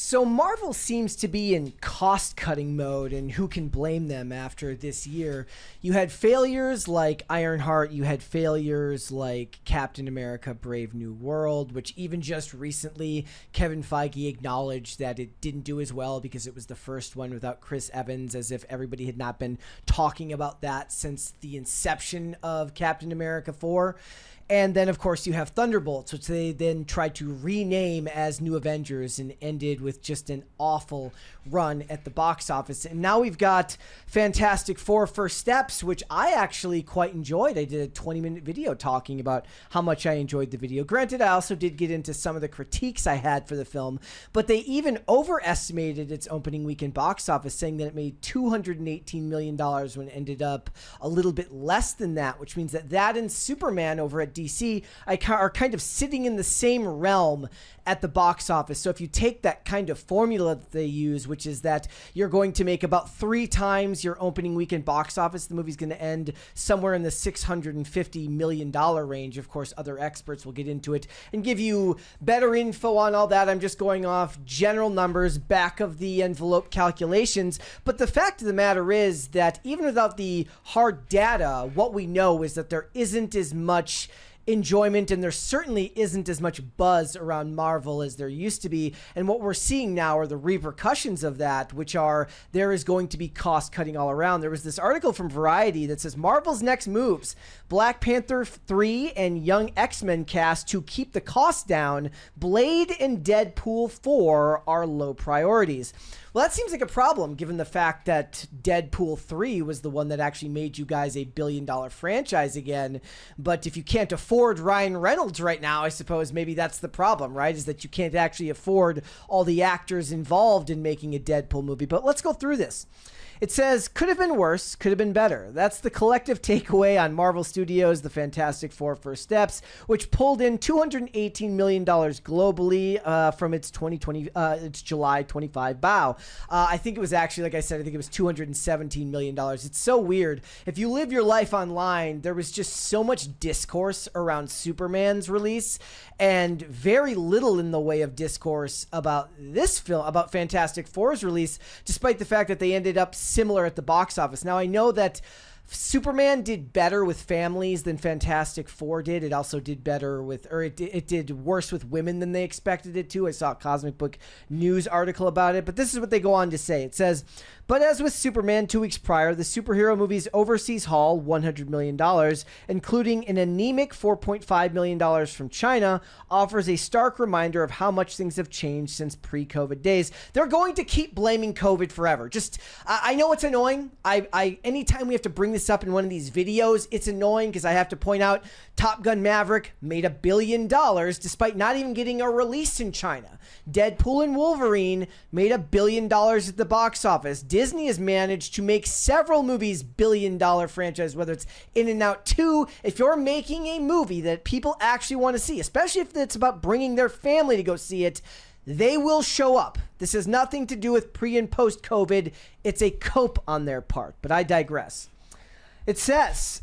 So Marvel seems to be in cost-cutting mode, and who can blame them after this year? You had failures like Ironheart, you had failures like Captain America Brave New World, which even just recently Kevin Feige acknowledged that it didn't do as well because it was the first one without Chris Evans, as if everybody had not been talking about that since the inception of Captain America 4. And then, of course, you have Thunderbolts, which they then tried to rename as New Avengers and ended with just an awful run at the box office. And now we've got Fantastic Four First Steps, which I actually quite enjoyed. I did a 20-minute video talking about how much I enjoyed the video. Granted, I also did get into some of the critiques I had for the film, but they even overestimated its opening weekend box office, saying that it made $218 million when it ended up a little bit less than that, which means that and Superman over at DC are kind of sitting in the same realm at the box office. So if you take that kind of formula that they use, which is that you're going to make about 3 times your opening weekend box office, the movie's going to end somewhere in the $650 million range. Of course, other experts will get into it and give you better info on all that. I'm just going off general numbers, back of the envelope calculations. But the fact of the matter is that even without the hard data, what we know is that there isn't as much enjoyment, and there certainly isn't as much buzz around Marvel as there used to be. And what we're seeing now are the repercussions of that, which are there is going to be cost cutting all around. There was this article from Variety that says Marvel's next moves: Black Panther 3 and Young X-Men cast to keep the cost down. Blade and Deadpool 4 are low priorities. Well, that seems like a problem given the fact that Deadpool 3 was the one that actually made you guys a billion-dollar franchise again. But if you can't afford Ryan Reynolds right now, I suppose maybe that's the problem, right? Is that you can't actually afford all the actors involved in making a Deadpool movie. But let's go through this. It says, could have been worse, could have been better. That's the collective takeaway on Marvel Studios' The Fantastic Four First Steps, which pulled in $218 million globally from its its July 25 bow. I think it was actually, like I said, I think it was $217 million. It's so weird. If you live your life online, there was just so much discourse around Superman's release and very little in the way of discourse about this film, about Fantastic Four's release, despite the fact that they ended up similar at the box office. Now, I know that Superman did better with families than Fantastic Four did. It also did better with, or it did worse with women than they expected it to. I saw a Cosmic Book News article about it, but this is what they go on to say. It says, but as with Superman 2 weeks prior, the superhero movie's overseas haul, $100 million, including an anemic $4.5 million from China, offers a stark reminder of how much things have changed since pre-COVID days. They're going to keep blaming COVID forever. I know it's annoying. Anytime we have to bring this up in one of these videos, it's annoying because I have to point out Top Gun Maverick made $1 billion despite not even getting a release in China. Deadpool and Wolverine made $1 billion at the box office. Disney has managed to make several movies billion-dollar franchise, whether it's In and Out 2. If you're making a movie that people actually want to see, especially if it's about bringing their family to go see it, they will show up. This has nothing to do with pre and post COVID. It's a cope on their part, but I digress. It says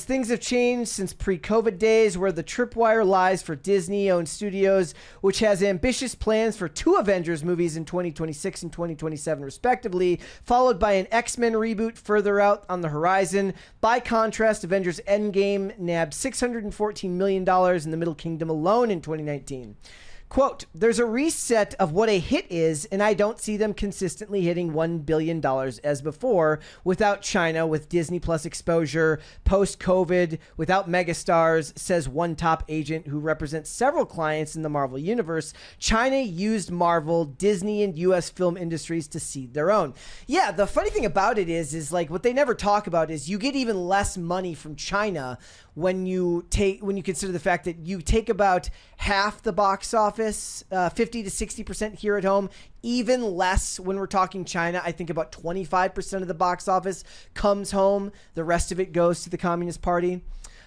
things have changed since pre-COVID days, where the tripwire lies for Disney-owned studios, which has ambitious plans for 2 Avengers movies in 2026 and 2027 respectively, followed by an X-Men reboot further out on the horizon. By contrast, Avengers Endgame nabbed $614 million in the Middle Kingdom alone in 2019. Quote, there's a reset of what a hit is, and I don't see them consistently hitting $1 billion as before without China, with Disney Plus exposure, post-COVID, without megastars, says one top agent who represents several clients in the Marvel Universe. China used Marvel, Disney, and U.S. film industries to seed their own. Yeah, the funny thing about it is like what they never talk about is you get even less money from China when you consider the fact that you take about half the box office, 50 to 60% here at home, even less when we're talking China. I think about 25% of the box office comes home. The rest of it goes to the Communist Party.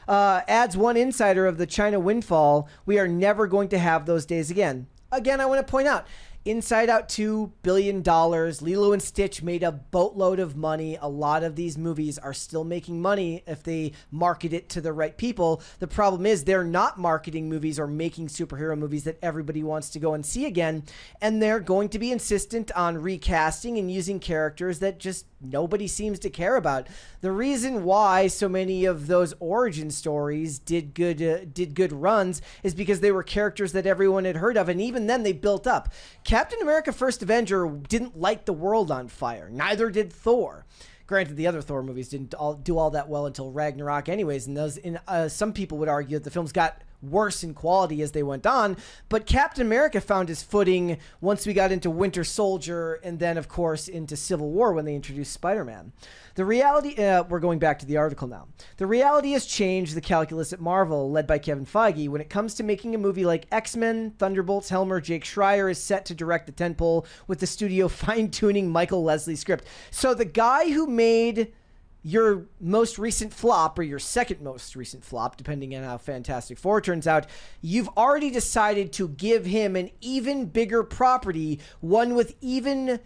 Adds one insider of the China windfall, we are never going to have those days again. Again, I want to point out, Inside Out 2, $1 billion. Lilo and Stitch made a boatload of money. A lot of these movies are still making money if they market it to the right people. The problem is they're not marketing movies or making superhero movies that everybody wants to go and see again. And they're going to be insistent on recasting and using characters that just nobody seems to care about. The reason why so many of those origin stories did good runs is because they were characters that everyone had heard of, and even then they built up. Captain America First Avenger didn't light the world on fire. Neither did Thor. Granted, the other Thor movies didn't do all that well until Ragnarok anyways, and some people would argue that the films got worse in quality as they went on, but Captain America found his footing once we got into Winter Soldier and then, of course, into Civil War when they introduced Spider-Man. The reality, we're going back to the article now. The reality has changed the calculus at Marvel, led by Kevin Feige, when it comes to making a movie like X-Men. Thunderbolts Helmer Jake Schreier is set to direct the tentpole, with the studio fine-tuning Michael Leslie's script. So the guy who made your most recent flop, or your second most recent flop, depending on how Fantastic Four turns out, you've already decided to give him an even bigger property, one with even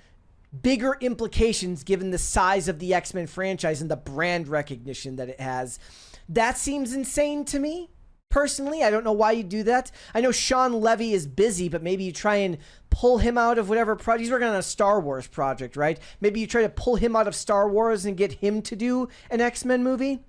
bigger implications given the size of the X-Men franchise and the brand recognition that it has. That seems insane to me. Personally, I don't know why you do that. I know Sean Levy is busy, but maybe you try and pull him out of whatever project. He's working on a Star Wars project, right? Maybe you try to pull him out of Star Wars and get him to do an X-Men movie.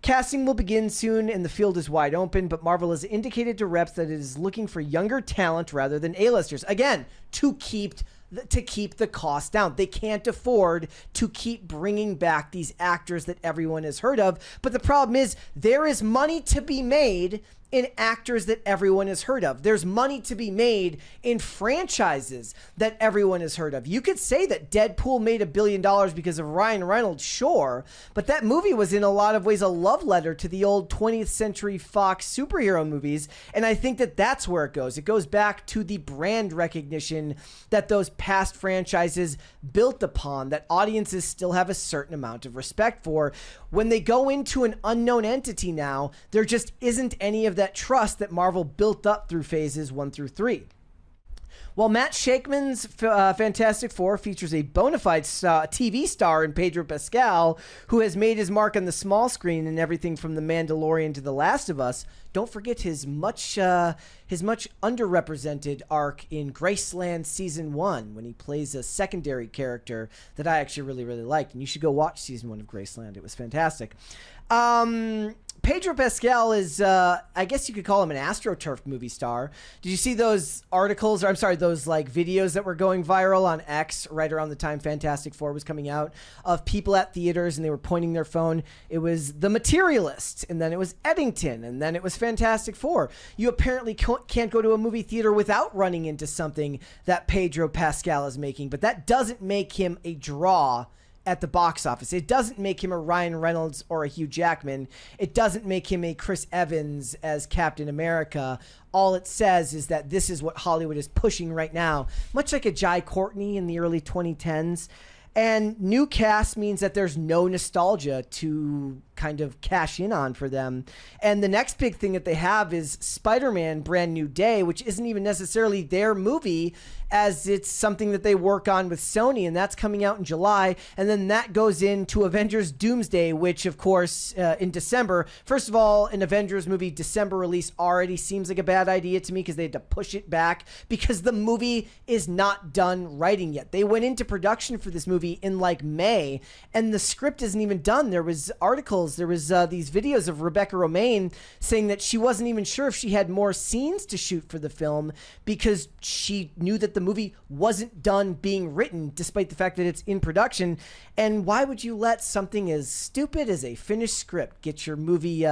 Casting will begin soon and the field is wide open, but Marvel has indicated to reps that it is looking for younger talent rather than A-listers. Again, to keep the cost down. They can't afford to keep bringing back these actors that everyone has heard of. But the problem is there is money to be made in actors that everyone has heard of. There's money to be made in franchises that everyone has heard of. You could say that Deadpool made $1 billion because of Ryan Reynolds, sure, but that movie was in a lot of ways a love letter to the old 20th Century Fox superhero movies, and I think that that's where it goes. It goes back to the brand recognition that those past franchises built upon, that audiences still have a certain amount of respect for. When they go into an unknown entity now, there just isn't any of that trust that Marvel built up through phases 1 through 3. While Matt Shakeman's Fantastic Four features a bona fide TV star in Pedro Pascal, who has made his mark on the small screen in everything from The Mandalorian to The Last of Us, don't forget his much underrepresented arc in Graceland Season 1, when he plays a secondary character that I actually really, really liked. And you should go watch Season 1 of Graceland. It was fantastic. Pedro Pascal is, I guess you could call him an AstroTurf movie star. Did you see those articles, or I'm sorry, those like videos that were going viral on X right around the time Fantastic Four was coming out, of people at theaters and they were pointing their phone? It was The Materialist, and then it was Eddington, and then it was Fantastic Four. You apparently can't go to a movie theater without running into something that Pedro Pascal is making, but that doesn't make him a draw at the box office. It doesn't make him a Ryan Reynolds or a Hugh Jackman. It doesn't make him a Chris Evans as Captain America. All it says is that this is what Hollywood is pushing right now, much like a Jai Courtney in the early 2010s. And new cast means that there's no nostalgia to kind of cash in on for them. And the next big thing that they have is Spider-Man Brand New Day, which isn't even necessarily their movie, as it's something that they work on with Sony, and that's coming out in July. And then that goes into Avengers Doomsday, which, of course, in December. First of all, an Avengers movie December release already seems like a bad idea to me because they had to push it back because the movie is not done writing yet. They went into production for this movie in like May, and the script isn't even done. There was articles, there was these videos of Rebecca Romijn saying that she wasn't even sure if she had more scenes to shoot for the film because she knew that the movie wasn't done being written, despite the fact that it's in production. And why would you let something as stupid as a finished script get your movie,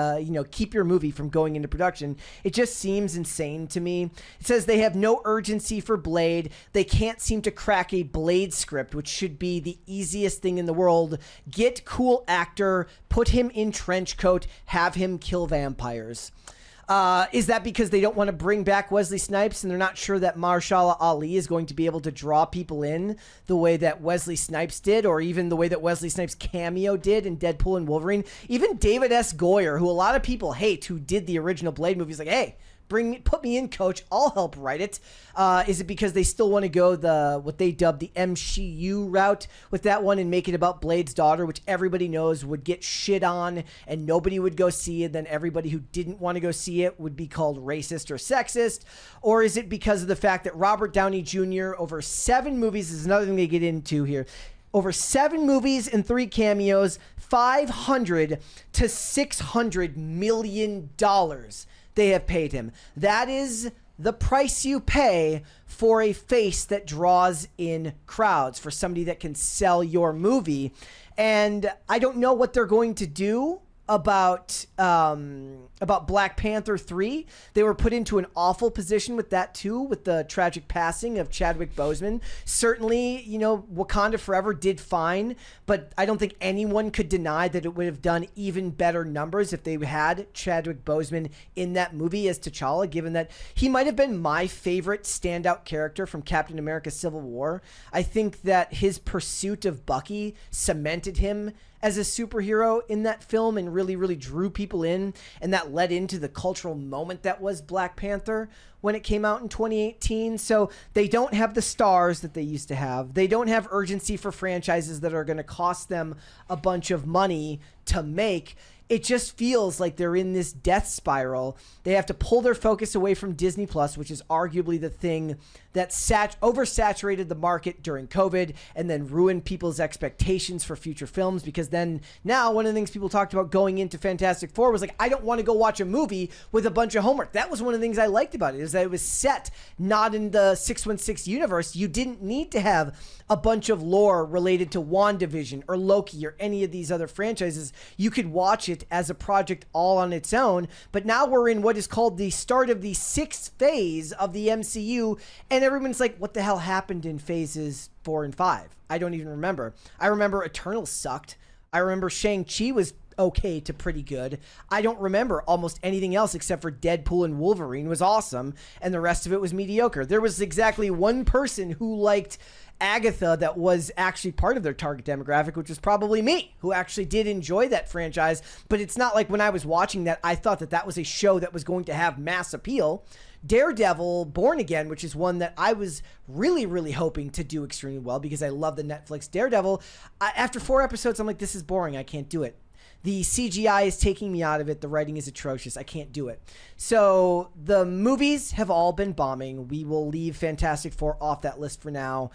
keep your movie from going into production? It just seems insane to me. It says they have no urgency for Blade. They can't seem to crack a Blade script, which should be the easiest thing in the world. Get cool actor, put him in trench coat, have him kill vampires. Is that because they don't want to bring back Wesley Snipes and they're not sure that Mahershala Ali is going to be able to draw people in the way that Wesley Snipes did, or even the way that Wesley Snipes' cameo did in Deadpool and Wolverine? Even David S. Goyer, who a lot of people hate, who did the original Blade movies, like, hey, Put me in, coach. I'll help write it. Is it because they still want to go what they dubbed the MCU route with that one and make it about Blade's daughter, which everybody knows would get shit on and nobody would go see it. Then everybody who didn't want to go see it would be called racist or sexist. Or is it because of the fact that Robert Downey Jr. over 7 movies is another thing they get into here. Over 7 movies and 3 cameos, $500 to $600 million they have paid him. That is the price you pay for a face that draws in crowds, for somebody that can sell your movie. And I don't know what they're going to do about Black Panther 3. They were put into an awful position with that too, with the tragic passing of Chadwick Boseman. Certainly, Wakanda Forever did fine, but I don't think anyone could deny that it would have done even better numbers if they had Chadwick Boseman in that movie as T'Challa, given that he might have been my favorite standout character from Captain America Civil War. I think that his pursuit of Bucky cemented him as a superhero in that film and really, really drew people in. And that led into the cultural moment that was Black Panther when it came out in 2018. So they don't have the stars that they used to have. They don't have urgency for franchises that are going to cost them a bunch of money to make. It just feels like they're in this death spiral. They have to pull their focus away from Disney Plus, which is arguably the thing that oversaturated the market during COVID and then ruined people's expectations for future films. Because then now one of the things people talked about going into Fantastic Four was like, I don't want to go watch a movie with a bunch of homework. That was one of the things I liked about it, is that it was set not in the 616 universe. You didn't need to have a bunch of lore related to WandaVision or Loki or any of these other franchises. You could watch it as a project all on its own. But now we're in what is called the start of the 6th phase of the MCU, and everyone's like, what the hell happened in phases 4 and 5? I don't even remember. I remember Eternals sucked. I remember Shang-Chi was okay to pretty good. I don't remember almost anything else except for Deadpool and Wolverine was awesome, and the rest of it was mediocre. There was exactly one person who liked Agatha that was actually part of their target demographic, which was probably me, who actually did enjoy that franchise. But it's not like when I was watching that, I thought that that was a show that was going to have mass appeal. Daredevil Born Again, which is one that I was really, really hoping to do extremely well because I love the Netflix Daredevil. After 4 episodes, I'm like, this is boring. I can't do it. The CGI is taking me out of it. The writing is atrocious. I can't do it. So the movies have all been bombing. We will leave Fantastic Four off that list for now.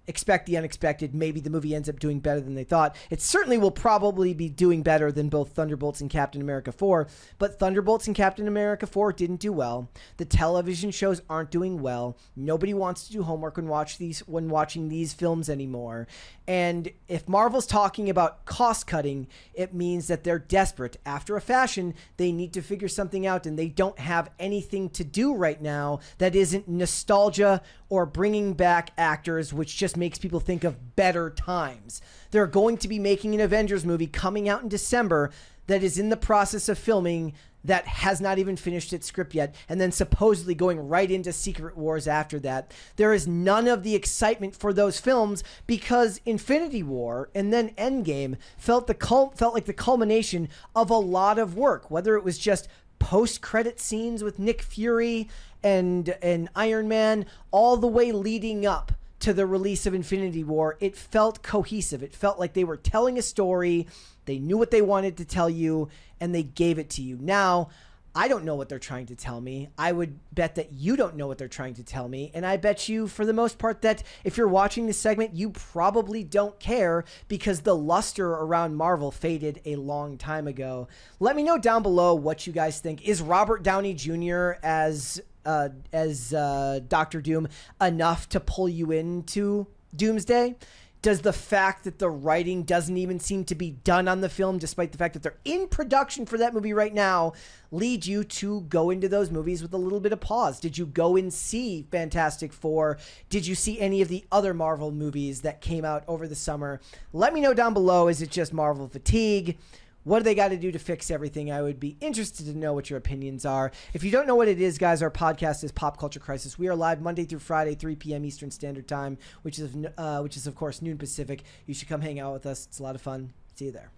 Expect the unexpected. Maybe the movie ends up doing better than they thought. It certainly will probably be doing better than both Thunderbolts and Captain America 4, but Thunderbolts and Captain America 4 didn't do well. The television shows aren't doing well. Nobody wants to do homework when watching these films anymore. And if Marvel's talking about cost cutting, it means that they're desperate. After a fashion, they need to figure something out, and they don't have anything to do right now that isn't nostalgia or bringing back actors, which just makes people think of better times. They're going to be making an Avengers movie coming out in December that is in the process of filming, that has not even finished its script yet, and then supposedly going right into Secret Wars after that. There is none of the excitement for those films because Infinity War and then Endgame felt like the culmination of a lot of work, whether it was just post-credit scenes with Nick Fury and Iron Man, all the way leading up to the release of Infinity War. It felt cohesive. It felt like they were telling a story. They knew what they wanted to tell you, and they gave it to you. Now, I don't know what they're trying to tell me. I would bet that you don't know what they're trying to tell me. And I bet you, for the most part, that if you're watching this segment, you probably don't care because the luster around Marvel faded a long time ago. Let me know down below what you guys think. Is Robert Downey Jr. as Dr. Doom enough to pull you into Doomsday? Does the fact that the writing doesn't even seem to be done on the film, despite the fact that they're in production for that movie right now, lead you to go into those movies with a little bit of pause? Did you go and see Fantastic Four? Did you see any of the other Marvel movies that came out over the summer? Let me know down below. Is it just Marvel fatigue? What do they got to do to fix everything? I would be interested to know what your opinions are. If you don't know what it is, guys, our podcast is Pop Culture Crisis. We are live Monday through Friday, 3 p.m. Eastern Standard Time, which is of course noon Pacific. You should come hang out with us. It's a lot of fun. See you there.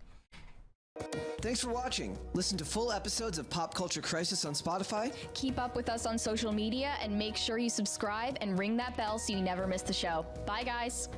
Thanks for watching. Listen to full episodes of Pop Culture Crisis on Spotify. Keep up with us on social media and make sure you subscribe and ring that bell so you never miss the show. Bye, guys.